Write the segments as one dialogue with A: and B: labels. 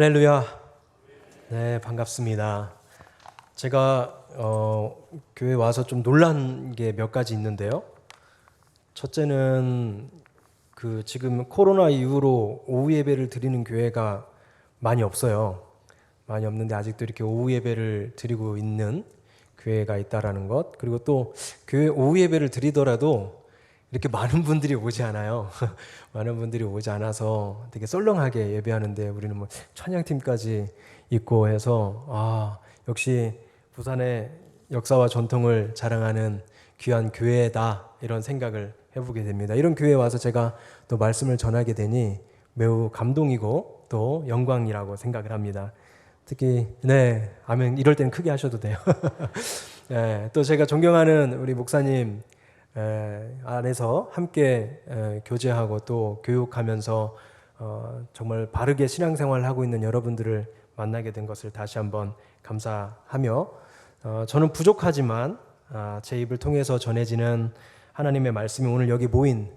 A: 할렐루야. 네, 반갑습니다. 제가 교회 와서 좀 놀란 게 몇 가지 있는데요. 첫째는 지금 코로나 이후로 오후 예배를 드리는 교회가 많이 없어요. 많이 없는데 아직도 이렇게 오후 예배를 드리고 있는 교회가 있다라는 것. 그리고 또 교회 오후 예배를 드리더라도 이렇게 많은 분들이 오지 않아요. 많은 분들이 오지 않아서 되게 썰렁하게 예배하는데 우리는 뭐 찬양팀까지 있고 해서 역시 부산의 역사와 전통을 자랑하는 귀한 교회다 이런 생각을 해보게 됩니다. 이런 교회에 와서 제가 또 말씀을 전하게 되니 매우 감동이고 또 영광이라고 생각을 합니다. 특히 아멘 이럴 때는 크게 하셔도 돼요. 네, 또 제가 존경하는 우리 목사님 안에서 함께 교제하고 또 교육하면서 정말 바르게 신앙생활을 하고 있는 여러분들을 만나게 된 것을 다시 한번 감사하며 저는 부족하지만 제 입을 통해서 전해지는 하나님의 말씀이 오늘 여기 모인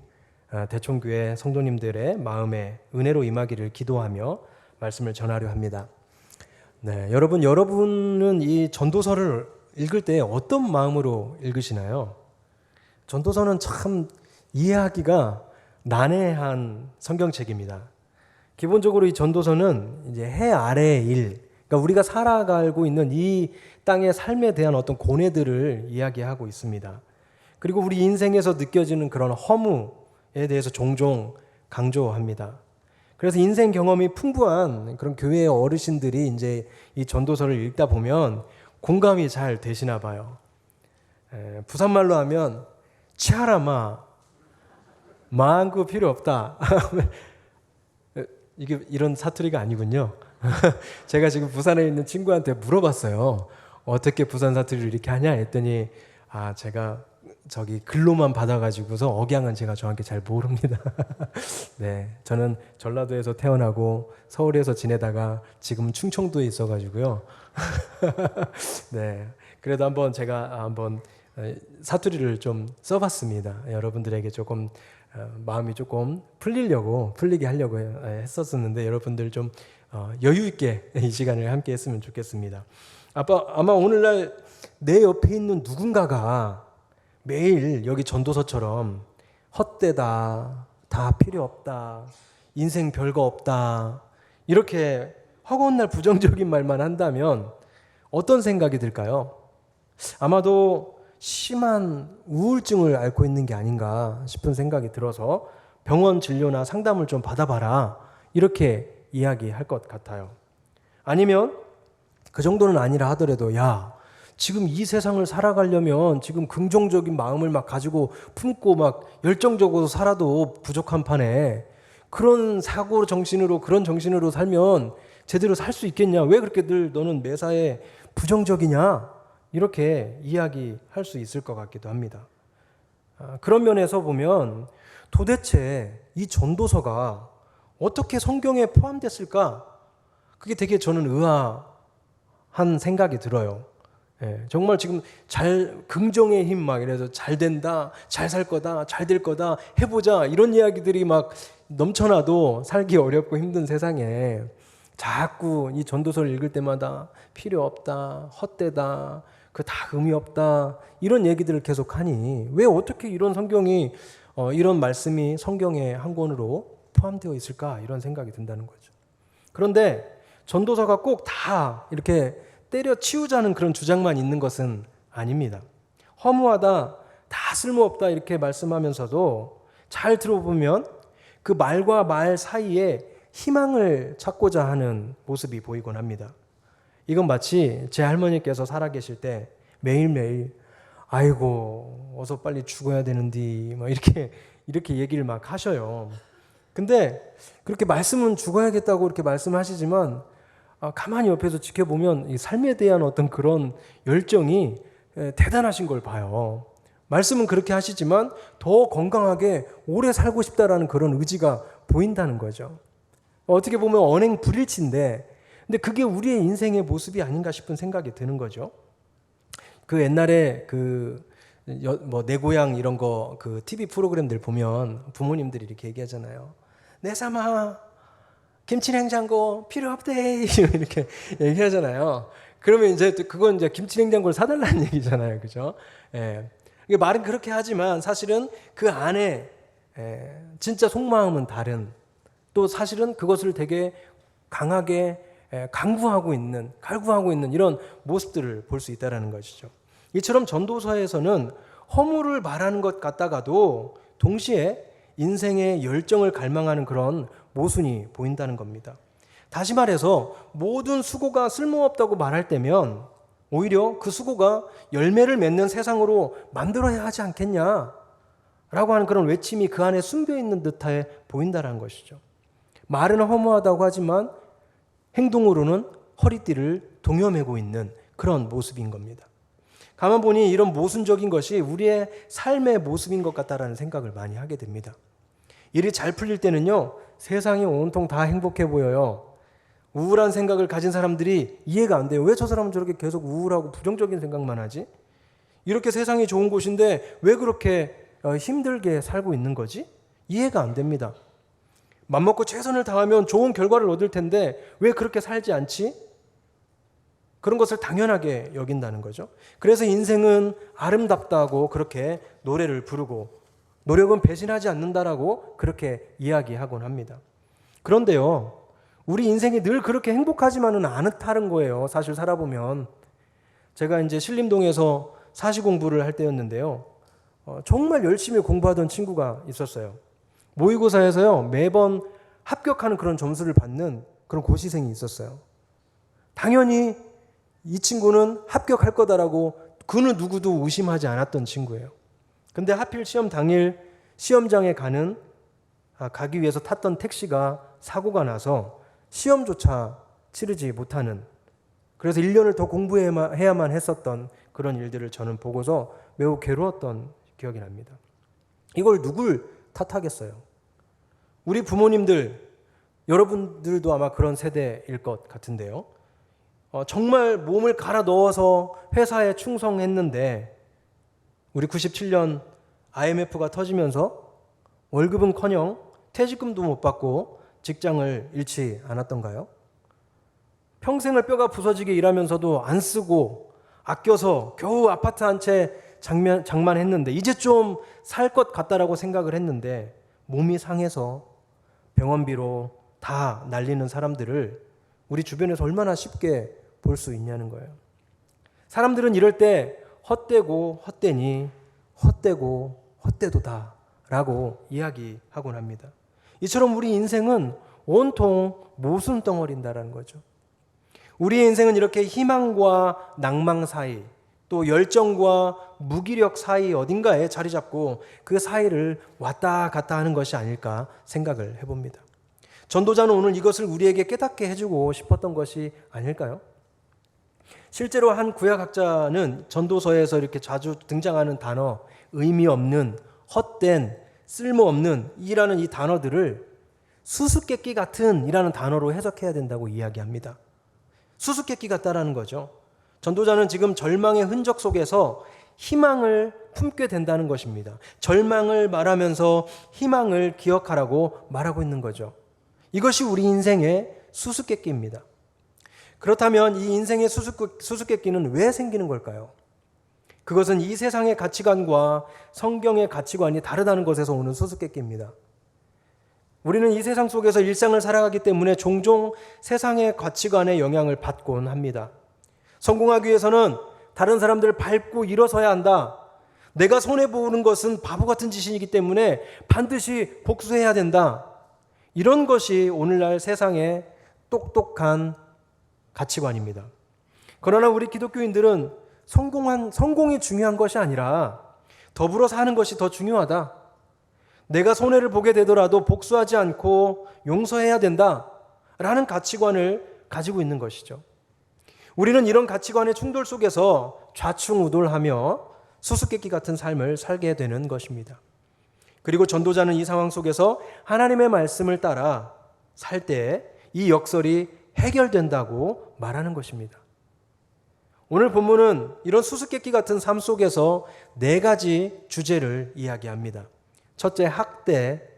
A: 대총교회 성도님들의 마음에 은혜로 임하기를 기도하며 말씀을 전하려 합니다. 네, 여러분은 이 전도서를 읽을 때 어떤 마음으로 읽으시나요? 전도서는 참 이해하기가 난해한 성경책입니다. 기본적으로 이 전도서는 이제 해 아래의 일, 그러니까 우리가 살아가고 있는 이 땅의 삶에 대한 어떤 고뇌들을 이야기하고 있습니다. 그리고 우리 인생에서 느껴지는 그런 허무에 대해서 종종 강조합니다. 그래서 인생 경험이 풍부한 그런 교회의 어르신들이 이제 이 전도서를 읽다 보면 공감이 잘 되시나 봐요. 부산말로 하면 치아라마 마한구 필요 없다. 이게 이런 사투리가 아니군요. 제가 지금 부산에 있는 친구한테 물어봤어요. 어떻게 부산 사투리를 이렇게 하냐 했더니 제가 저기 글로만 받아가지고서 억양은 제가 정확히 잘 모릅니다. 네, 저는 전라도에서 태어나고 서울에서 지내다가 지금 충청도에 있어가지고요. 네, 그래도 제가 사투리를 좀 써봤습니다. 여러분들에게 조금 마음이 조금 풀리게 하려고 했었는데 여러분들 좀 여유 있게 이 시간을 함께 했으면 좋겠습니다. 아마 오늘날 내 옆에 있는 누군가가 매일 여기 전도서처럼 헛되다, 다 필요 없다, 인생 별거 없다 이렇게 허구한 부정적인 말만 한다면 어떤 생각이 들까요? 아마도 심한 우울증을 앓고 있는 게 아닌가 싶은 생각이 들어서 병원 진료나 상담을 좀 받아봐라 이렇게 이야기할 것 같아요. 아니면 그 정도는 아니라 하더라도 지금 이 세상을 살아가려면 지금 긍정적인 마음을 막 가지고 품고 막 열정적으로 살아도 부족한 판에 그런 사고 정신으로 그런 정신으로 살면 제대로 살 수 있겠냐? 왜 그렇게 늘 너는 매사에 부정적이냐? 이렇게 이야기할 수 있을 것 같기도 합니다. 그런 면에서 보면 도대체 이 전도서가 어떻게 성경에 포함됐을까? 그게 되게 저는 의아한 생각이 들어요. 정말 지금 긍정의 힘 막 이래서 잘 된다, 잘 살 거다, 잘 될 거다, 해보자 이런 이야기들이 막 넘쳐나도 살기 어렵고 힘든 세상에 자꾸 이 전도서를 읽을 때마다 필요 없다, 헛되다, 다 의미 없다 이런 얘기들을 계속 하니 왜 어떻게 이런 이런 말씀이 성경의 한 권으로 포함되어 있을까 이런 생각이 든다는 거죠. 그런데 전도서가 꼭 다 이렇게 때려치우자는 그런 주장만 있는 것은 아닙니다. 허무하다, 다 쓸모없다 이렇게 말씀하면서도 잘 들어보면 그 말과 말 사이에 희망을 찾고자 하는 모습이 보이곤 합니다. 이건 마치 제 할머니께서 살아계실 때 매일매일 아이고 어서 빨리 죽어야 되는데 막 이렇게 얘기를 막 하셔요. 근데 그렇게 말씀은 죽어야겠다고 이렇게 말씀하시지만 가만히 옆에서 지켜보면 이 삶에 대한 어떤 그런 열정이 대단하신 걸 봐요. 말씀은 그렇게 하시지만 더 건강하게 오래 살고 싶다라는 그런 의지가 보인다는 거죠. 어떻게 보면 언행 불일치인데 근데 그게 우리의 인생의 모습이 아닌가 싶은 생각이 드는 거죠. 옛날에 내 고향 이런 거 TV 프로그램들 보면 부모님들이 이렇게 얘기하잖아요. 내 삼아 김치 냉장고 필요 없대 이렇게 얘기하잖아요. 그러면 이제 그건 이제 김치 냉장고를 사달라는 얘기잖아요, 그죠? 예. 말은 그렇게 하지만 사실은 그 안에 진짜 속마음은 다른, 또 사실은 그것을 되게 강하게 갈구하고 있는 이런 모습들을 볼 수 있다는 것이죠. 이처럼 전도서에서는 허물을 말하는 것 같다가도 동시에 인생의 열정을 갈망하는 그런 모순이 보인다는 겁니다. 다시 말해서 모든 수고가 쓸모없다고 말할 때면 오히려 그 수고가 열매를 맺는 세상으로 만들어야 하지 않겠냐 라고 하는 그런 외침이 그 안에 숨겨 있는 듯해 보인다는 것이죠. 말은 허무하다고 하지만 행동으로는 허리띠를 동여매고 있는 그런 모습인 겁니다. 가만 보니 이런 모순적인 것이 우리의 삶의 모습인 것 같다라는 생각을 많이 하게 됩니다. 일이 잘 풀릴 때는요, 세상이 온통 다 행복해 보여요. 우울한 생각을 가진 사람들이 이해가 안 돼요. 왜 저 사람은 저렇게 계속 우울하고 부정적인 생각만 하지? 이렇게 세상이 좋은 곳인데 왜 그렇게 힘들게 살고 있는 거지? 이해가 안 됩니다. 맘먹고 최선을 다하면 좋은 결과를 얻을 텐데 왜 그렇게 살지 않지? 그런 것을 당연하게 여긴다는 거죠. 그래서 인생은 아름답다고 그렇게 노래를 부르고 노력은 배신하지 않는다라고 그렇게 이야기하곤 합니다. 그런데요, 우리 인생이 늘 그렇게 행복하지만은 않다는 거예요. 사실 살아보면. 제가 이제 신림동에서 사시 공부를 할 때였는데요. 정말 열심히 공부하던 친구가 있었어요. 모의고사에서요, 매번 합격하는 그런 점수를 받는 그런 고시생이 있었어요. 당연히 이 친구는 합격할 거다라고 그는 누구도 의심하지 않았던 친구예요. 근데 하필 시험 당일 시험장에 가기 위해서 탔던 택시가 사고가 나서 시험조차 치르지 못하는, 그래서 1년을 더 공부해야만 했었던 그런 일들을 저는 보고서 매우 괴로웠던 기억이 납니다. 이걸 누굴 탓하겠어요? 우리 부모님들, 여러분들도 아마 그런 세대일 것 같은데요. 정말 몸을 갈아 넣어서 회사에 충성했는데 우리 97년 IMF가 터지면서 월급은커녕 퇴직금도 못 받고 직장을 잃지 않았던가요? 평생을 뼈가 부서지게 일하면서도 안 쓰고 아껴서 겨우 아파트 한 채 장만했는데 이제 좀 살 것 같다라고 생각을 했는데 몸이 상해서 병원비로 다 날리는 사람들을 우리 주변에서 얼마나 쉽게 볼 수 있냐는 거예요. 사람들은 이럴 때 헛되고 헛되니 헛되고 헛되도다 라고 이야기하곤 합니다. 이처럼 우리 인생은 온통 모순 덩어리인다라는 거죠. 우리의 인생은 이렇게 희망과 낭망 사이, 또 열정과 무기력 사이 어딘가에 자리 잡고 그 사이를 왔다 갔다 하는 것이 아닐까 생각을 해봅니다. 전도자는 오늘 이것을 우리에게 깨닫게 해주고 싶었던 것이 아닐까요? 실제로 한 구약학자는 전도서에서 이렇게 자주 등장하는 단어, 의미 없는, 헛된, 쓸모없는 이라는 이 단어들을 수수께끼 같은 이라는 단어로 해석해야 된다고 이야기합니다. 수수께끼 같다라는 거죠. 전도자는 지금 절망의 흔적 속에서 희망을 품게 된다는 것입니다. 절망을 말하면서 희망을 기억하라고 말하고 있는 거죠. 이것이 우리 인생의 수수께끼입니다. 그렇다면 이 인생의 수수께끼는 왜 생기는 걸까요? 그것은 이 세상의 가치관과 성경의 가치관이 다르다는 것에서 오는 수수께끼입니다. 우리는 이 세상 속에서 일상을 살아가기 때문에 종종 세상의 가치관에 영향을 받곤 합니다. 성공하기 위해서는 다른 사람들을 밟고 일어서야 한다. 내가 손해보는 것은 바보 같은 짓이기 때문에 반드시 복수해야 된다. 이런 것이 오늘날 세상의 똑똑한 가치관입니다. 그러나 우리 기독교인들은 성공이 중요한 것이 아니라 더불어 사는 것이 더 중요하다. 내가 손해를 보게 되더라도 복수하지 않고 용서해야 된다라는 가치관을 가지고 있는 것이죠. 우리는 이런 가치관의 충돌 속에서 좌충우돌하며 수수께끼 같은 삶을 살게 되는 것입니다. 그리고 전도자는 이 상황 속에서 하나님의 말씀을 따라 살 때 이 역설이 해결된다고 말하는 것입니다. 오늘 본문은 이런 수수께끼 같은 삶 속에서 4가지 주제를 이야기합니다. 첫째, 학대.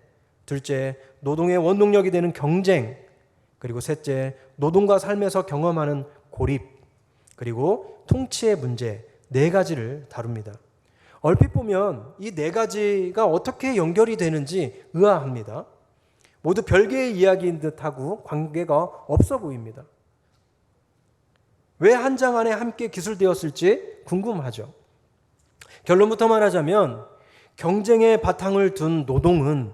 A: 둘째, 노동의 원동력이 되는 경쟁. 그리고 셋째, 노동과 삶에서 경험하는 고립, 그리고 통치의 문제, 네 가지를 다룹니다. 얼핏 보면 이 네 가지가 어떻게 연결이 되는지 의아합니다. 모두 별개의 이야기인 듯하고 관계가 없어 보입니다. 왜 한 장 안에 함께 기술되었을지 궁금하죠. 결론부터 말하자면 경쟁의 바탕을 둔 노동은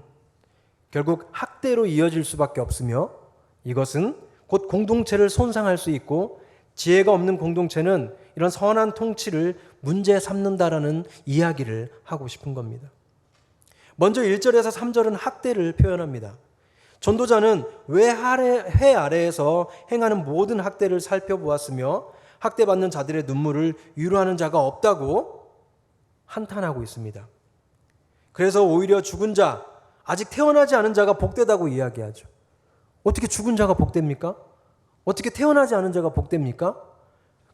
A: 결국 학대로 이어질 수밖에 없으며 이것은 곧 공동체를 손상할 수 있고 지혜가 없는 공동체는 이런 선한 통치를 문제 삼는다라는 이야기를 하고 싶은 겁니다. 먼저 1절에서 3절은 학대를 표현합니다. 전도자는 왜 해 아래에서 행하는 모든 학대를 살펴보았으며 학대받는 자들의 눈물을 위로하는 자가 없다고 한탄하고 있습니다. 그래서 오히려 죽은 자, 아직 태어나지 않은 자가 복되다고 이야기하죠. 어떻게 죽은 자가 복됩니까? 어떻게 태어나지 않은 자가 복됩니까?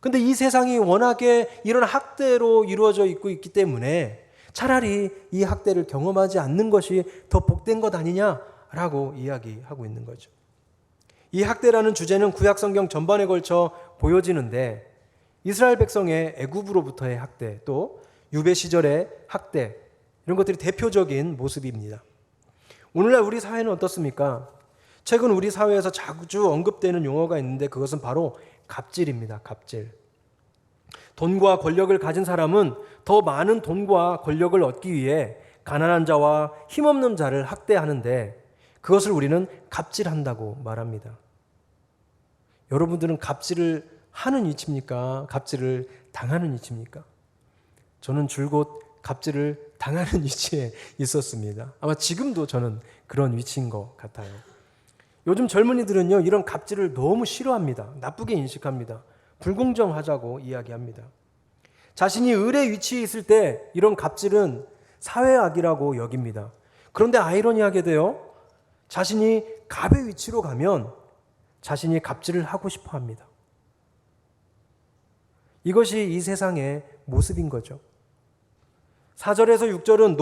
A: 근데 이 세상이 워낙에 이런 학대로 이루어져 있기 때문에 차라리 이 학대를 경험하지 않는 것이 더 복된 것 아니냐라고 이야기하고 있는 거죠. 이 학대라는 주제는 구약 성경 전반에 걸쳐 보여지는데 이스라엘 백성의 애굽으로부터의 학대, 또 유배 시절의 학대, 이런 것들이 대표적인 모습입니다. 오늘날 우리 사회는 어떻습니까? 최근 우리 사회에서 자주 언급되는 용어가 있는데 그것은 바로 갑질입니다. 갑질. 돈과 권력을 가진 사람은 더 많은 돈과 권력을 얻기 위해 가난한 자와 힘없는 자를 학대하는데 그것을 우리는 갑질한다고 말합니다. 여러분들은 갑질을 하는 위치입니까? 갑질을 당하는 위치입니까? 저는 줄곧 갑질을 당하는 위치에 있었습니다. 아마 지금도 저는 그런 위치인 것 같아요. 요즘 젊은이들은요, 이런 갑질을 너무 싫어합니다. 나쁘게 인식합니다. 불공정하자고 이야기합니다. 자신이 을의 위치에 있을 때 이런 갑질은 사회악이라고 여깁니다. 그런데 아이러니하게도요, 자신이 갑의 위치로 가면 자신이 갑질을 하고 싶어 합니다. 이것이 이 세상의 모습인 거죠. 4절에서 6절은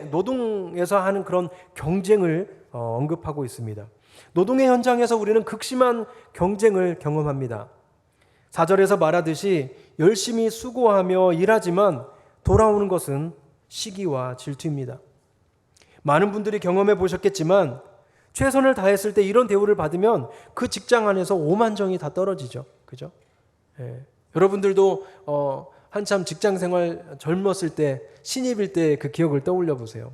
A: 노동에서 하는 그런 경쟁을 언급하고 있습니다. 노동의 현장에서 우리는 극심한 경쟁을 경험합니다. 4절에서 말하듯이 열심히 수고하며 일하지만 돌아오는 것은 시기와 질투입니다. 많은 분들이 경험해 보셨겠지만 최선을 다했을 때 이런 대우를 받으면 그 직장 안에서 오만정이 다 떨어지죠. 그죠? 예. 여러분들도 한참 직장 생활 젊었을 때, 신입일 때 그 기억을 떠올려 보세요.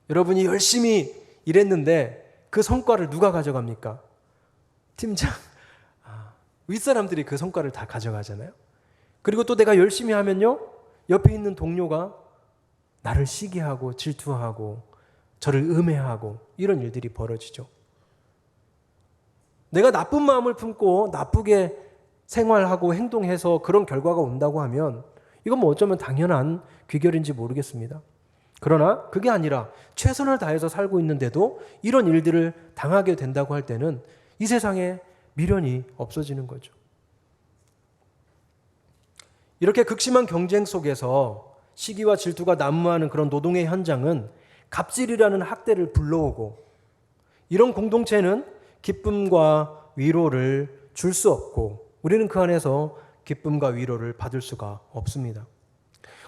A: 여러분이 열심히 일했는데 그 성과를 누가 가져갑니까? 팀장. 윗사람들이 그 성과를 다 가져가잖아요. 그리고 또 내가 열심히 하면요, 옆에 있는 동료가 나를 시기하고 질투하고 저를 음해하고 이런 일들이 벌어지죠. 내가 나쁜 마음을 품고 나쁘게 생활하고 행동해서 그런 결과가 온다고 하면 이건 뭐 어쩌면 당연한 귀결인지 모르겠습니다. 그러나 그게 아니라 최선을 다해서 살고 있는데도 이런 일들을 당하게 된다고 할 때는 이 세상에 미련이 없어지는 거죠. 이렇게 극심한 경쟁 속에서 시기와 질투가 난무하는 그런 노동의 현장은 갑질이라는 학대를 불러오고 이런 공동체는 기쁨과 위로를 줄 수 없고 우리는 그 안에서 기쁨과 위로를 받을 수가 없습니다.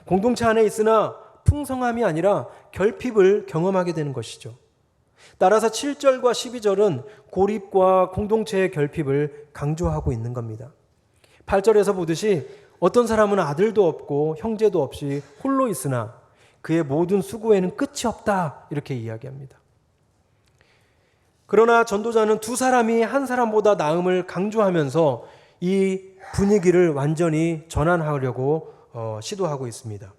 A: 공동체 안에 있으나 풍성함이 아니라 결핍을 경험하게 되는 것이죠. 따라서 7절과 12절은 고립과 공동체의 결핍을 강조하고 있는 겁니다. 8절에서 보듯이 어떤 사람은 아들도 없고 형제도 없이 홀로 있으나 그의 모든 수고에는 끝이 없다 이렇게 이야기합니다. 그러나 전도자는 두 사람이 한 사람보다 나음을 강조하면서 이 분위기를 완전히 전환하려고 시도하고 있습니다.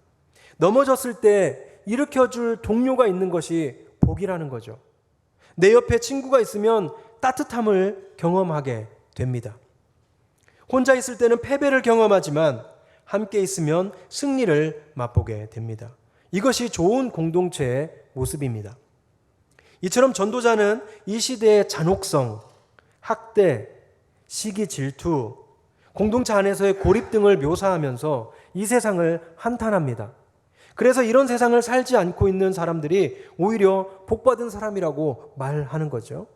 A: 넘어졌을 때 일으켜줄 동료가 있는 것이 복이라는 거죠. 내 옆에 친구가 있으면 따뜻함을 경험하게 됩니다. 혼자 있을 때는 패배를 경험하지만 함께 있으면 승리를 맛보게 됩니다. 이것이 좋은 공동체의 모습입니다. 이처럼 전도자는 이 시대의 잔혹성, 학대, 시기 질투, 공동체 안에서의 고립 등을 묘사하면서 이 세상을 한탄합니다. 그래서 이런 세상을 살지 않고 있는 사람들이 오히려 복받은 사람이라고 말하는 거죠.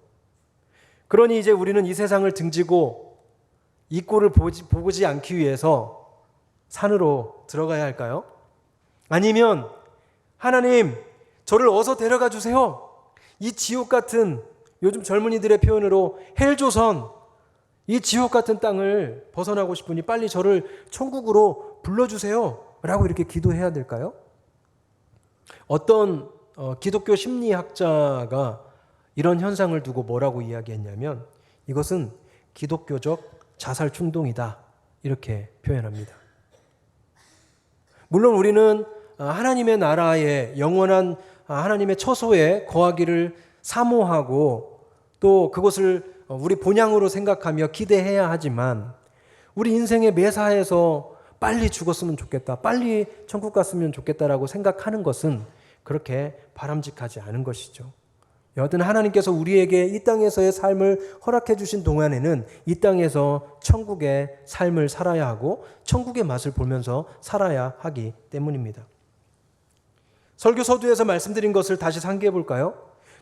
A: 그러니 이제 우리는 이 세상을 등지고 이 꼴을 보지 않기 위해서 산으로 들어가야 할까요? 아니면 하나님, 저를 어서 데려가 주세요. 이 지옥 같은, 요즘 젊은이들의 표현으로 헬조선, 이 지옥 같은 땅을 벗어나고 싶으니 빨리 저를 천국으로 불러주세요 라고 이렇게 기도해야 될까요? 어떤 기독교 심리학자가 이런 현상을 두고 뭐라고 이야기했냐면, 이것은 기독교적 자살 충동이다 이렇게 표현합니다. 물론 우리는 하나님의 나라에, 영원한 하나님의 처소에 거하기를 사모하고 또 그것을 우리 본향으로 생각하며 기대해야 하지만, 우리 인생의 매사에서 빨리 죽었으면 좋겠다, 빨리 천국 갔으면 좋겠다라고 생각하는 것은 그렇게 바람직하지 않은 것이죠. 여하튼 하나님께서 우리에게 이 땅에서의 삶을 허락해 주신 동안에는 이 땅에서 천국의 삶을 살아야 하고 천국의 맛을 보면서 살아야 하기 때문입니다. 설교 서두에서 말씀드린 것을 다시 상기해 볼까요?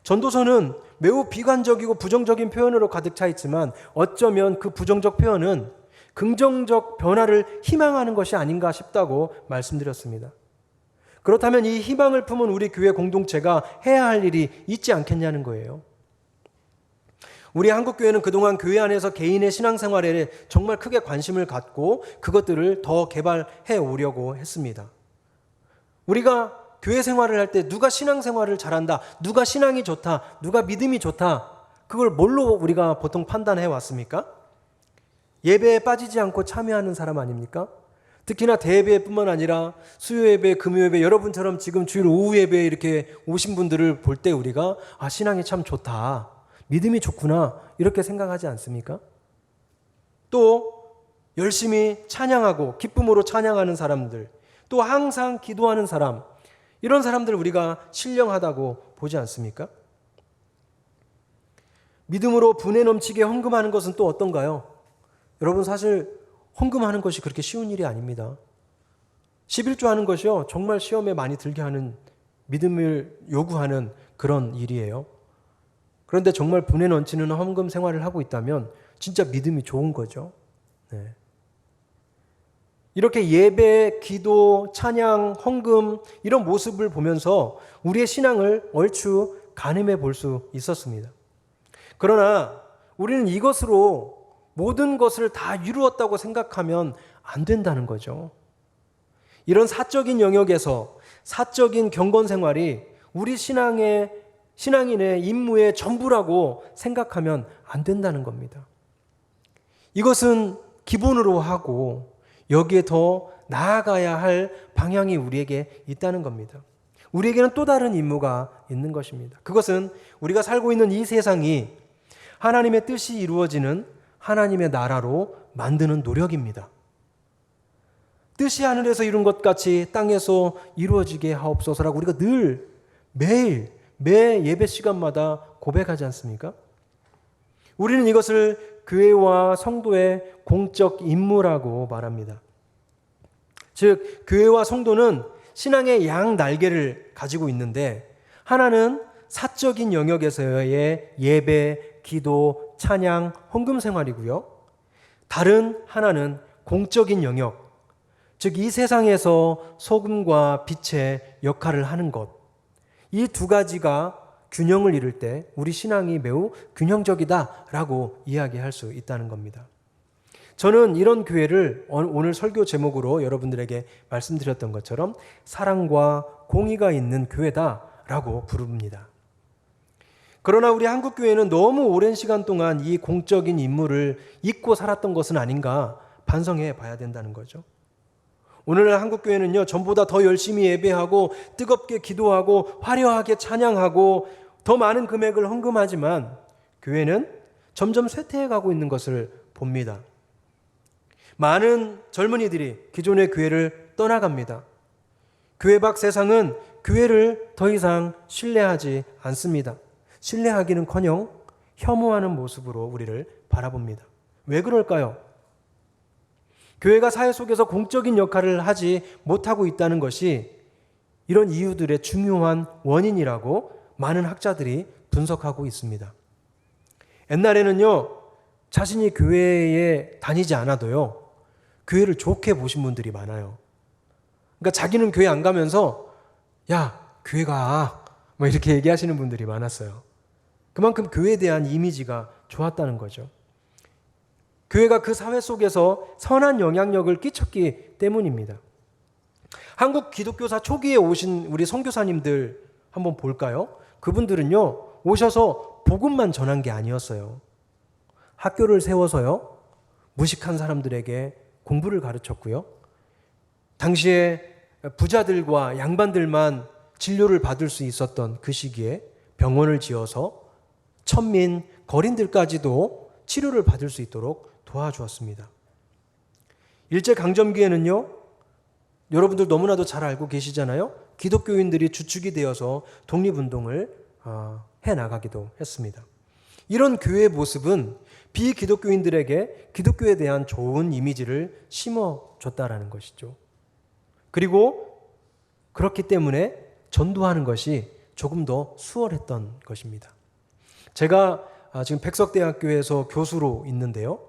A: 전도서는 매우 비관적이고 부정적인 표현으로 가득 차 있지만 어쩌면 그 부정적 표현은 긍정적 변화를 희망하는 것이 아닌가 싶다고 말씀드렸습니다. 그렇다면 이 희망을 품은 우리 교회 공동체가 해야 할 일이 있지 않겠냐는 거예요. 우리 한국교회는 그동안 교회 안에서 개인의 신앙생활에 정말 크게 관심을 갖고 그것들을 더 개발해 오려고 했습니다. 우리가 교회 생활을 할 때 누가 신앙생활을 잘한다, 누가 신앙이 좋다, 누가 믿음이 좋다, 그걸 뭘로 우리가 보통 판단해 왔습니까? 예배에 빠지지 않고 참여하는 사람 아닙니까? 특히나 대예배뿐만 아니라 수요예배, 금요예배, 여러분처럼 지금 주일 오후 예배에 이렇게 오신 분들을 볼 때 우리가 신앙이 참 좋다, 믿음이 좋구나 이렇게 생각하지 않습니까? 또 열심히 찬양하고 기쁨으로 찬양하는 사람들, 또 항상 기도하는 사람, 이런 사람들 우리가 신령하다고 보지 않습니까? 믿음으로 분에 넘치게 헌금하는 것은 또 어떤가요? 여러분, 사실 헌금하는 것이 그렇게 쉬운 일이 아닙니다. 11조 하는 것이요, 정말 시험에 많이 들게 하는, 믿음을 요구하는 그런 일이에요. 그런데 정말 분에 넘치는 헌금 생활을 하고 있다면 진짜 믿음이 좋은 거죠. 네. 이렇게 예배, 기도, 찬양, 헌금 이런 모습을 보면서 우리의 신앙을 얼추 가늠해 볼 수 있었습니다. 그러나 우리는 이것으로 모든 것을 다 이루었다고 생각하면 안 된다는 거죠. 이런 사적인 영역에서 사적인 경건 생활이 우리 신앙인의 임무의 전부라고 생각하면 안 된다는 겁니다. 이것은 기본으로 하고 여기에 더 나아가야 할 방향이 우리에게 있다는 겁니다. 우리에게는 또 다른 임무가 있는 것입니다. 그것은 우리가 살고 있는 이 세상이 하나님의 뜻이 이루어지는 하나님의 나라로 만드는 노력입니다. 뜻이 하늘에서 이룬 것 같이 땅에서 이루어지게 하옵소서라고 우리가 늘 매일 매 예배 시간마다 고백하지 않습니까? 우리는 이것을 교회와 성도의 공적 임무라고 말합니다. 즉, 교회와 성도는 신앙의 양 날개를 가지고 있는데, 하나는 사적인 영역에서의 예배, 기도, 찬양, 헌금 생활이고요. 다른 하나는 공적인 영역, 즉 이 세상에서 소금과 빛의 역할을 하는 것. 이 두 가지가 균형을 이룰 때 우리 신앙이 매우 균형적이다라고 이야기할 수 있다는 겁니다. 저는 이런 교회를 오늘 설교 제목으로 여러분들에게 말씀드렸던 것처럼 사랑과 공의가 있는 교회다라고 부릅니다. 그러나 우리 한국교회는 너무 오랜 시간 동안 이 공적인 임무를 잊고 살았던 것은 아닌가 반성해 봐야 된다는 거죠. 오늘날 한국교회는요, 전보다 더 열심히 예배하고 뜨겁게 기도하고 화려하게 찬양하고 더 많은 금액을 헌금하지만 교회는 점점 쇠퇴해 가고 있는 것을 봅니다. 많은 젊은이들이 기존의 교회를 떠나갑니다. 교회 밖 세상은 교회를 더 이상 신뢰하지 않습니다. 신뢰하기는커녕 혐오하는 모습으로 우리를 바라봅니다. 왜 그럴까요? 교회가 사회 속에서 공적인 역할을 하지 못하고 있다는 것이 이런 이유들의 중요한 원인이라고 많은 학자들이 분석하고 있습니다. 옛날에는요, 자신이 교회에 다니지 않아도요, 교회를 좋게 보신 분들이 많아요. 그러니까 자기는 교회 안 가면서 야, 교회 가. 뭐 이렇게 얘기하시는 분들이 많았어요. 그만큼 교회에 대한 이미지가 좋았다는 거죠. 교회가 그 사회 속에서 선한 영향력을 끼쳤기 때문입니다. 한국 기독교사 초기에 오신 우리 선교사님들 한번 볼까요? 그분들은요, 오셔서 복음만 전한 게 아니었어요. 학교를 세워서요, 무식한 사람들에게 공부를 가르쳤고요. 당시에 부자들과 양반들만 진료를 받을 수 있었던 그 시기에 병원을 지어서 천민, 거린들까지도 치료를 받을 수 있도록 도와주었습니다. 일제강점기에는요, 여러분들 너무나도 잘 알고 계시잖아요. 기독교인들이 주축이 되어서 독립운동을 해나가기도 했습니다. 이런 교회의 모습은 비기독교인들에게 기독교에 대한 좋은 이미지를 심어줬다라는 것이죠. 그리고 그렇기 때문에 전도하는 것이 조금 더 수월했던 것입니다. 제가 지금 백석대학교에서 교수로 있는데요.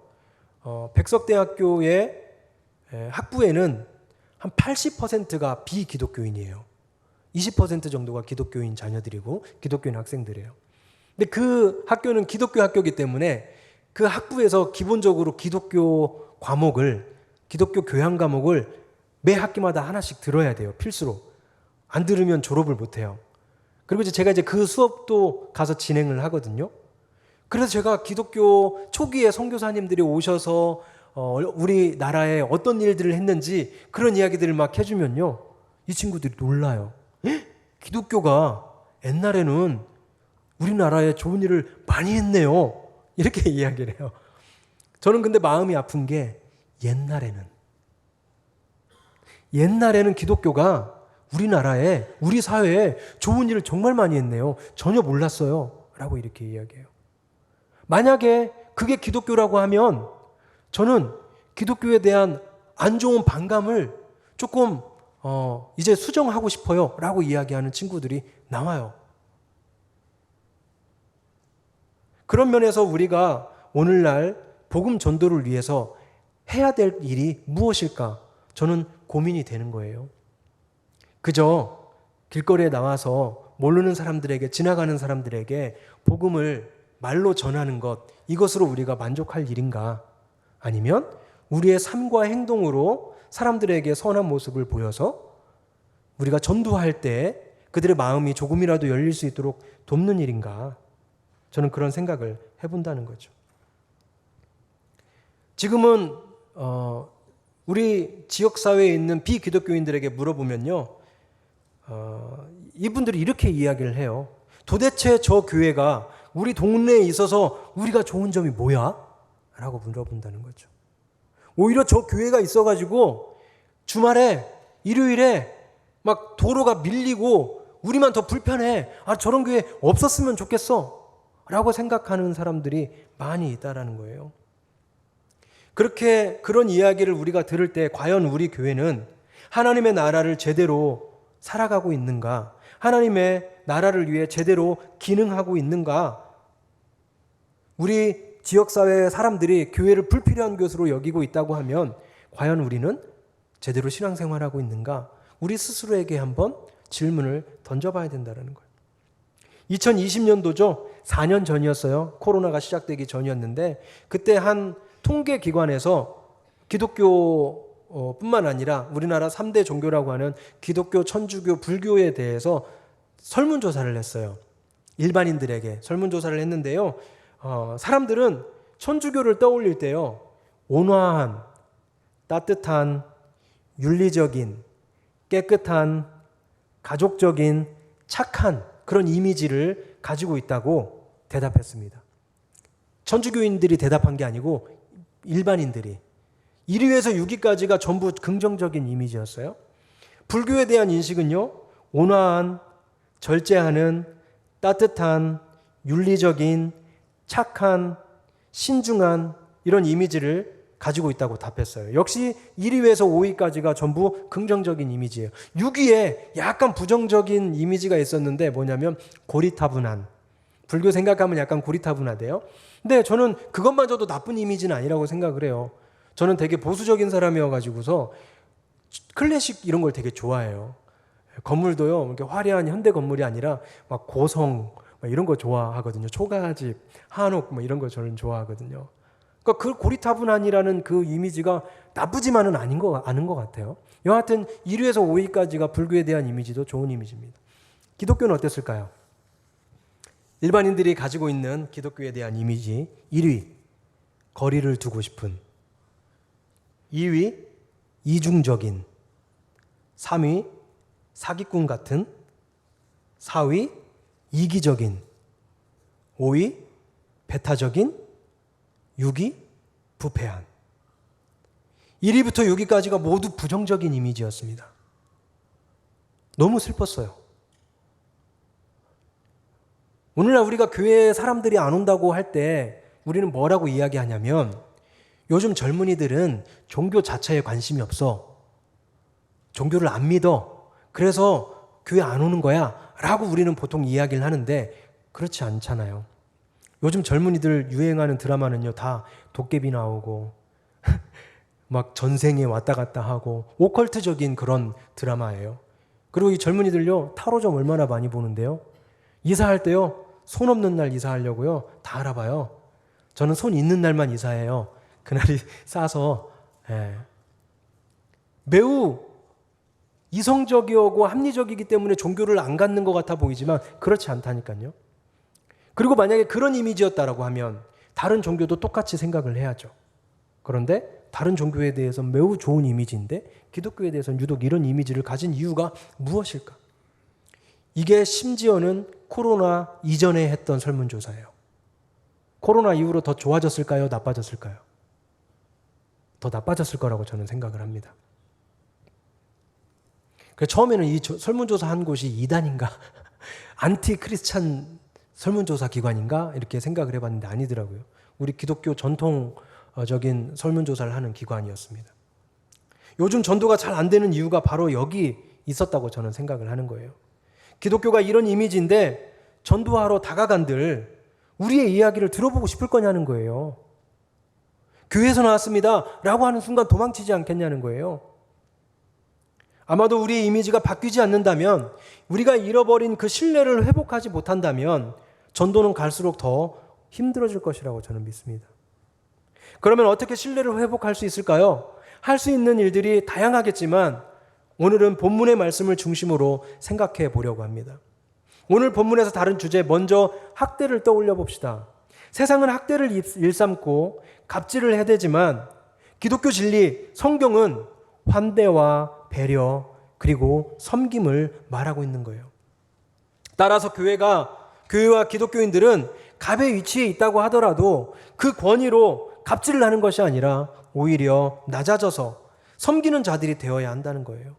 A: 백석대학교의 학부에는 한 80%가 비기독교인이에요. 20% 정도가 기독교인 자녀들이고 기독교인 학생들이에요. 근데 그 학교는 기독교 학교이기 때문에 그 학부에서 기본적으로 기독교 과목을, 기독교 교양 과목을 매 학기마다 하나씩 들어야 돼요. 필수로. 안 들으면 졸업을 못 해요. 그리고 제가 그 수업도 가서 진행을 하거든요. 그래서 제가 기독교 초기에 선교사님들이 오셔서 우리나라에 어떤 일들을 했는지 그런 이야기들을 막 해주면요, 이 친구들이 놀라요. 기독교가 옛날에는 우리나라에 좋은 일을 많이 했네요. 이렇게 이야기를 해요. 저는 근데 마음이 아픈 게 옛날에는 기독교가 우리나라에, 우리 사회에 좋은 일을 정말 많이 했네요. 전혀 몰랐어요. 라고 이렇게 이야기해요. 만약에 그게 기독교라고 하면 저는 기독교에 대한 안 좋은 반감을 조금 이제 수정하고 싶어요. 라고 이야기하는 친구들이 나와요. 그런 면에서 우리가 오늘날 복음 전도를 위해서 해야 될 일이 무엇일까? 저는 고민이 되는 거예요. 그저 길거리에 나와서 모르는 사람들에게, 지나가는 사람들에게 복음을 말로 전하는 것, 이것으로 우리가 만족할 일인가? 아니면 우리의 삶과 행동으로 사람들에게 선한 모습을 보여서 우리가 전도할 때 그들의 마음이 조금이라도 열릴 수 있도록 돕는 일인가? 저는 그런 생각을 해본다는 거죠. 지금은 우리 지역사회에 있는 비기독교인들에게 물어보면요, 이분들이 이렇게 이야기를 해요. 도대체 저 교회가 우리 동네에 있어서 우리가 좋은 점이 뭐야? 라고 물어본다는 거죠. 오히려 저 교회가 있어가지고 주말에, 일요일에 막 도로가 밀리고 우리만 더 불편해. 저런 교회 없었으면 좋겠어. 라고 생각하는 사람들이 많이 있다라는 거예요. 그런 이야기를 우리가 들을 때 과연 우리 교회는 하나님의 나라를 제대로 살아가고 있는가? 하나님의 나라를 위해 제대로 기능하고 있는가? 우리 지역사회 사람들이 교회를 불필요한 곳으로 여기고 있다고 하면 과연 우리는 제대로 신앙생활하고 있는가? 우리 스스로에게 한번 질문을 던져봐야 된다는 거예요. 2020년도죠. 4년 전이었어요. 코로나가 시작되기 전이었는데 그때 한 통계기관에서 기독교 뿐만 아니라 우리나라 3대 종교라고 하는 기독교, 천주교, 불교에 대해서 설문조사를 했어요. 일반인들에게 설문조사를 했는데요. 사람들은 천주교를 떠올릴 때요, 온화한, 따뜻한, 윤리적인, 깨끗한, 가족적인, 착한 그런 이미지를 가지고 있다고 대답했습니다. 천주교인들이 대답한 게 아니고 일반인들이. 1위에서 6위까지가 전부 긍정적인 이미지였어요. 불교에 대한 인식은요, 온화한, 절제하는, 따뜻한, 윤리적인, 착한, 신중한 이런 이미지를 가지고 있다고 답했어요. 역시 1위에서 5위까지가 전부 긍정적인 이미지예요. 6위에 약간 부정적인 이미지가 있었는데 뭐냐면 고리타분한, 불교 생각하면 약간 고리타분하대요. 근데 저는 그것마저도 나쁜 이미지는 아니라고 생각을 해요. 저는 되게 보수적인 사람이어가지고서 클래식 이런 걸 되게 좋아해요. 건물도요, 이렇게 화려한 현대 건물이 아니라 막 고성 막 이런 거 좋아하거든요. 초가집, 한옥 뭐 이런 거 저는 좋아하거든요. 그러니까 그 고리타분한이라는 그 이미지가 나쁘지만은 아닌 것 같아요. 여하튼 1위에서 5위까지가 불교에 대한 이미지도 좋은 이미지입니다. 기독교는 어땠을까요? 일반인들이 가지고 있는 기독교에 대한 이미지 1위, 거리를 두고 싶은. 2위, 이중적인. 3위, 사기꾼 같은. 4위, 이기적인. 5위, 배타적인. 6위, 부패한. 1위부터 6위까지가 모두 부정적인 이미지였습니다. 너무 슬펐어요. 오늘날 우리가 교회에 사람들이 안 온다고 할 때 우리는 뭐라고 이야기하냐면 요즘 젊은이들은 종교 자체에 관심이 없어. 종교를 안 믿어. 그래서 교회 안 오는 거야 라고 우리는 보통 이야기를 하는데 그렇지 않잖아요. 요즘 젊은이들 유행하는 드라마는요, 다 도깨비 나오고 막 전생에 왔다 갔다 하고 오컬트적인 그런 드라마예요. 그리고 이 젊은이들요, 타로점 얼마나 많이 보는데요. 이사할 때요, 손 없는 날 이사하려고요, 다 알아봐요. 저는 손 있는 날만 이사해요. 그날이 싸서. 매우 이성적이고 합리적이기 때문에 종교를 안 갖는 것 같아 보이지만 그렇지 않다니까요. 그리고 만약에 그런 이미지였다라고 하면 다른 종교도 똑같이 생각을 해야죠. 그런데 다른 종교에 대해서 매우 좋은 이미지인데 기독교에 대해서는 유독 이런 이미지를 가진 이유가 무엇일까? 이게 심지어는 코로나 이전에 했던 설문조사예요. 코로나 이후로 더 좋아졌을까요? 나빠졌을까요? 더 나빠졌을 거라고 저는 생각을 합니다. 그래서 처음에는 이 설문조사 한 곳이 이단인가? 안티 크리스찬 설문조사 기관인가? 이렇게 생각을 해봤는데 아니더라고요. 우리 기독교 전통적인 설문조사를 하는 기관이었습니다. 요즘 전도가 잘 안 되는 이유가 바로 여기 있었다고 저는 생각을 하는 거예요. 기독교가 이런 이미지인데 전도하러 다가간들 우리의 이야기를 들어보고 싶을 거냐는 거예요. 교회에서 나왔습니다 라고 하는 순간 도망치지 않겠냐는 거예요. 아마도 우리의 이미지가 바뀌지 않는다면, 우리가 잃어버린 그 신뢰를 회복하지 못한다면 전도는 갈수록 더 힘들어질 것이라고 저는 믿습니다. 그러면 어떻게 신뢰를 회복할 수 있을까요? 할 수 있는 일들이 다양하겠지만 오늘은 본문의 말씀을 중심으로 생각해 보려고 합니다. 오늘 본문에서 다른 주제, 먼저 학대를 떠올려 봅시다. 세상은 학대를 일삼고 갑질을 해대지만 기독교 진리, 성경은 환대와 배려 그리고 섬김을 말하고 있는 거예요. 따라서 교회와 기독교인들은 갑의 위치에 있다고 하더라도 그 권위로 갑질을 하는 것이 아니라 오히려 낮아져서 섬기는 자들이 되어야 한다는 거예요.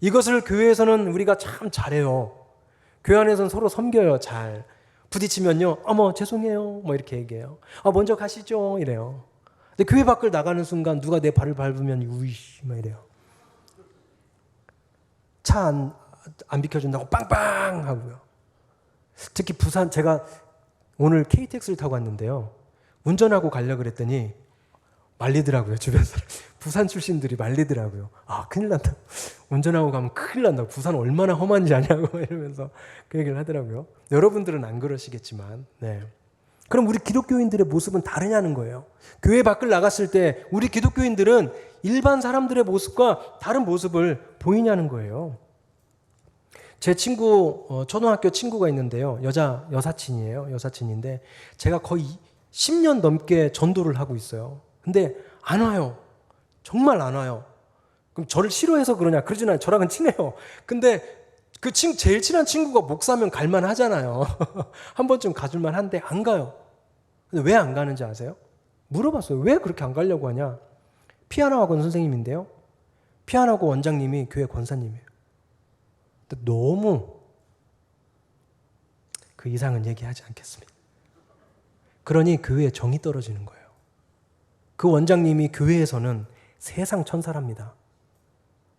A: 이것을 교회에서는 우리가 참 잘해요. 교회 안에서는 서로 섬겨요. 잘 부딪히면요, 어머 죄송해요 뭐 이렇게 얘기해요. 먼저 가시죠 이래요. 근데 교회 밖을 나가는 순간 누가 내 발을 밟으면 우이씨 막 이래요. 차 안 비켜준다고 빵빵 하고요. 특히 부산, 제가 오늘 KTX를 타고 왔는데요, 운전하고 가려고 그랬더니 말리더라고요. 주변 사람, 부산 출신들이 말리더라고요. 큰일 난다, 운전하고 가면 큰일 난다고, 부산 얼마나 험한지 아냐고 이러면서 그 얘기를 하더라고요. 여러분들은 안 그러시겠지만, 네. 그럼 우리 기독교인들의 모습은 다르냐는 거예요. 교회 밖을 나갔을 때 우리 기독교인들은 일반 사람들의 모습과 다른 모습을 보이냐는 거예요. 제 친구, 초등학교 친구가 있는데요. 여사친이에요. 여사친인데 제가 거의 10년 넘게 전도를 하고 있어요. 근데 안 와요. 정말 안 와요. 그럼 저를 싫어해서 그러냐? 그러진 않아요. 저랑은 친해요. 근데 제일 친한 친구가 목사면 갈만 하잖아요. 한 번쯤 가줄만 한데 안 가요. 근데 왜 안 가는지 아세요? 물어봤어요. 왜 그렇게 안 가려고 하냐? 피아노 학원 선생님인데요. 피아노 학원 원장님이 교회 권사님이에요. 근데 너무 그 이상은 얘기하지 않겠습니다. 그러니 교회에 정이 떨어지는 거예요. 그 원장님이 교회에서는 세상 천사랍니다.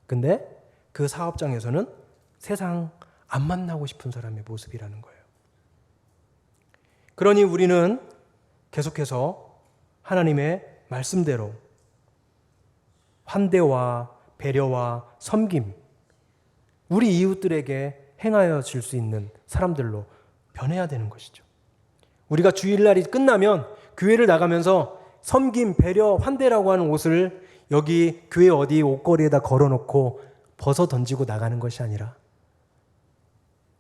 A: 근데 그 사업장에서는 세상 안 만나고 싶은 사람의 모습이라는 거예요. 그러니 우리는 계속해서 하나님의 말씀대로 환대와 배려와 섬김, 우리 이웃들에게 행하여 질 수 있는 사람들로 변해야 되는 것이죠. 우리가 주일날이 끝나면 교회를 나가면서 섬김, 배려, 환대라고 하는 옷을 여기 교회 어디 옷걸이에다 걸어놓고 벗어 던지고 나가는 것이 아니라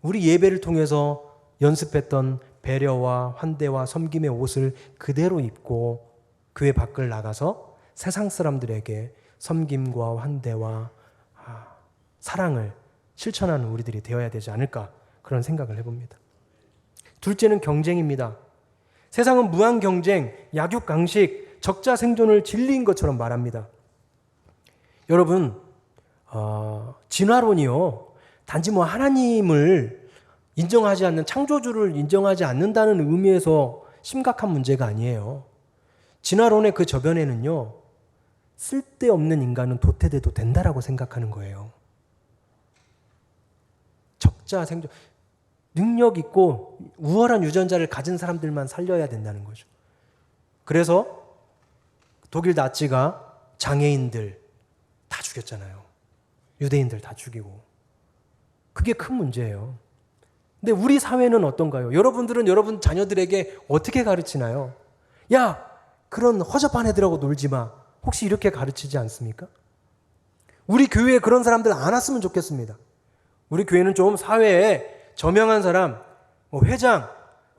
A: 우리 예배를 통해서 연습했던 배려와 환대와 섬김의 옷을 그대로 입고 교회 밖을 나가서 세상 사람들에게 섬김과 환대와 사랑을 실천하는 우리들이 되어야 되지 않을까, 그런 생각을 해봅니다. 둘째는 경쟁입니다. 세상은 무한 경쟁, 약육강식, 적자 생존을 진리인 것처럼 말합니다. 여러분, 진화론이요, 단지 하나님을 인정하지 않는, 창조주를 인정하지 않는다는 의미에서 심각한 문제가 아니에요. 진화론의 그 저변에는요, 쓸데없는 인간은 도태돼도 된다라고 생각하는 거예요. 적자 생존, 능력 있고 우월한 유전자를 가진 사람들만 살려야 된다는 거죠. 그래서 독일 나치가 장애인들 다 죽였잖아요. 유대인들 다 죽이고. 그게 큰 문제예요. 근데 우리 사회는 어떤가요? 여러분들은 여러분 자녀들에게 어떻게 가르치나요? 야, 그런 허접한 애들하고 놀지 마. 혹시 이렇게 가르치지 않습니까? 우리 교회에 그런 사람들 안 왔으면 좋겠습니다. 우리 교회는 좀 사회에 저명한 사람, 회장,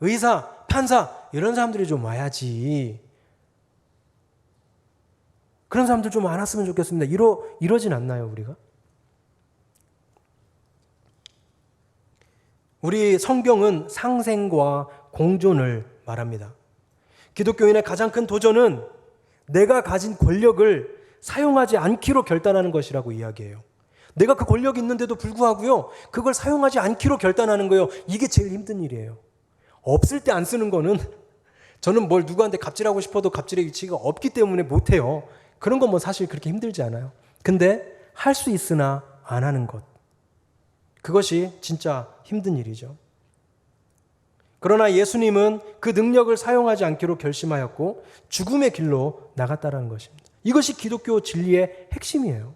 A: 의사, 판사 이런 사람들이 좀 와야지. 그런 사람들 좀 안 왔으면 좋겠습니다. 이러진 않나요, 우리가? 우리 성경은 상생과 공존을 말합니다. 기독교인의 가장 큰 도전은 내가 가진 권력을 사용하지 않기로 결단하는 것이라고 이야기해요. 내가 그 권력이 있는데도 불구하고요, 그걸 사용하지 않기로 결단하는 거예요. 이게 제일 힘든 일이에요. 없을 때 안 쓰는 거는, 저는 뭘 누구한테 갑질하고 싶어도 갑질의 위치가 없기 때문에 못해요. 그런 건 사실 그렇게 힘들지 않아요. 근데 할 수 있으나 안 하는 것, 그것이 진짜 힘든 일이죠. 그러나 예수님은 그 능력을 사용하지 않기로 결심하였고 죽음의 길로 나갔다는 것입니다. 이것이 기독교 진리의 핵심이에요.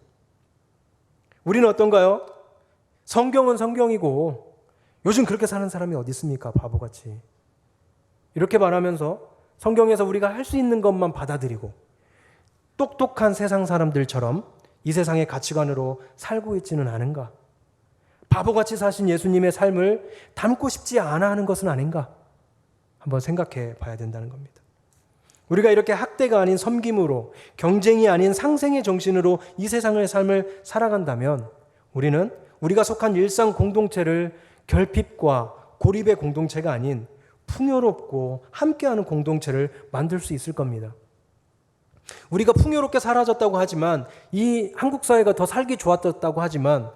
A: 우리는 어떤가요? 성경은 성경이고 요즘 그렇게 사는 사람이 어디 있습니까? 바보같이. 이렇게 말하면서 성경에서 우리가 할 수 있는 것만 받아들이고 똑똑한 세상 사람들처럼 이 세상의 가치관으로 살고 있지는 않은가? 바보같이 사신 예수님의 삶을 닮고 싶지 않아 하는 것은 아닌가? 한번 생각해 봐야 된다는 겁니다. 우리가 이렇게 학대가 아닌 섬김으로, 경쟁이 아닌 상생의 정신으로 이 세상의 삶을 살아간다면 우리는 우리가 속한 일상 공동체를 결핍과 고립의 공동체가 아닌 풍요롭고 함께하는 공동체를 만들 수 있을 겁니다. 우리가 풍요롭게 사라졌다고 하지만, 이 한국 사회가 더 살기 좋아졌다고 하지만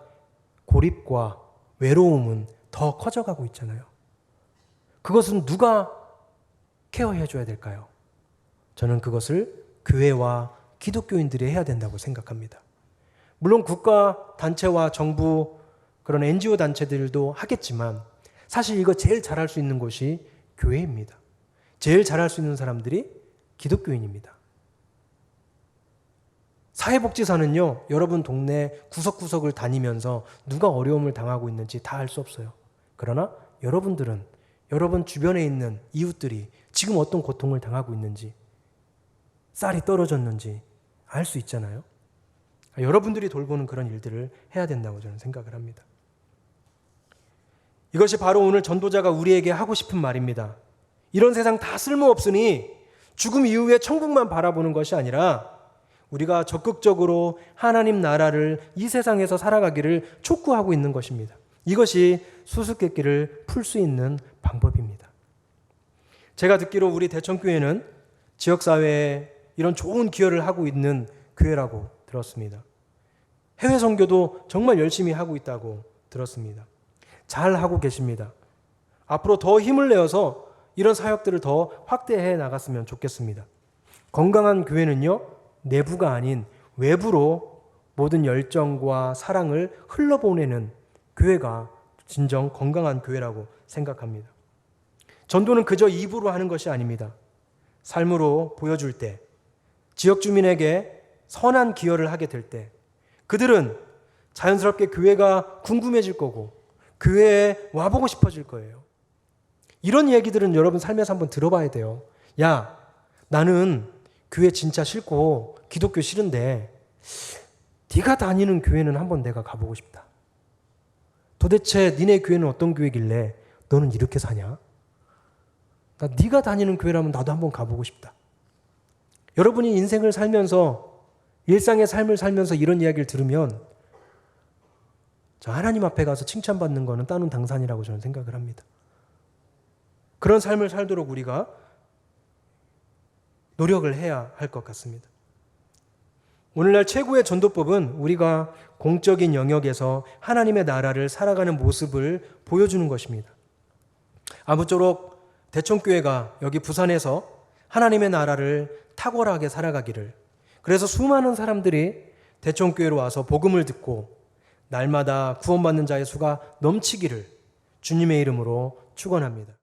A: 고립과 외로움은 더 커져가고 있잖아요. 그것은 누가 케어해 줘야 될까요? 저는 그것을 교회와 기독교인들이 해야 된다고 생각합니다. 물론 국가 단체와 정부, 그런 NGO 단체들도 하겠지만 사실 이거 제일 잘할 수 있는 곳이 교회입니다. 제일 잘할 수 있는 사람들이 기독교인입니다. 사회복지사는요, 여러분 동네 구석구석을 다니면서 누가 어려움을 당하고 있는지 다 알 수 없어요. 그러나 여러분들은 여러분 주변에 있는 이웃들이 지금 어떤 고통을 당하고 있는지, 쌀이 떨어졌는지 알 수 있잖아요. 여러분들이 돌보는 그런 일들을 해야 된다고 저는 생각을 합니다. 이것이 바로 오늘 전도자가 우리에게 하고 싶은 말입니다. 이런 세상 다 쓸모없으니 죽음 이후에 천국만 바라보는 것이 아니라 우리가 적극적으로 하나님 나라를 이 세상에서 살아가기를 촉구하고 있는 것입니다. 이것이 수수께끼를 풀 수 있는 방법입니다. 제가 듣기로 우리 대천교회는 지역사회에 이런 좋은 기여를 하고 있는 교회라고 들었습니다. 해외 선교도 정말 열심히 하고 있다고 들었습니다. 잘 하고 계십니다. 앞으로 더 힘을 내어서 이런 사역들을 더 확대해 나갔으면 좋겠습니다. 건강한 교회는요, 내부가 아닌 외부로 모든 열정과 사랑을 흘러보내는 교회가 진정 건강한 교회라고 생각합니다. 전도는 그저 입으로 하는 것이 아닙니다. 삶으로 보여줄 때, 지역 주민에게 선한 기여를 하게 될 때, 그들은 자연스럽게 교회가 궁금해질 거고 교회에 와보고 싶어질 거예요. 이런 얘기들은 여러분 삶에서 한번 들어봐야 돼요. 야, 나는 교회 진짜 싫고 기독교 싫은데 네가 다니는 교회는 한번 내가 가보고 싶다. 도대체 니네 교회는 어떤 교회길래 너는 이렇게 사냐? 나 네가 다니는 교회라면 나도 한번 가보고 싶다. 여러분이 인생을 살면서 일상의 삶을 살면서 이런 이야기를 들으면 저 하나님 앞에 가서 칭찬받는 거는 따놓은 당산이라고 저는 생각을 합니다. 그런 삶을 살도록 우리가 노력을 해야 할 것 같습니다. 오늘날 최고의 전도법은 우리가 공적인 영역에서 하나님의 나라를 살아가는 모습을 보여주는 것입니다. 아무쪼록 대청교회가 여기 부산에서 하나님의 나라를 탁월하게 살아가기를, 그래서 수많은 사람들이 대청교회로 와서 복음을 듣고 날마다 구원받는 자의 수가 넘치기를 주님의 이름으로 축원합니다.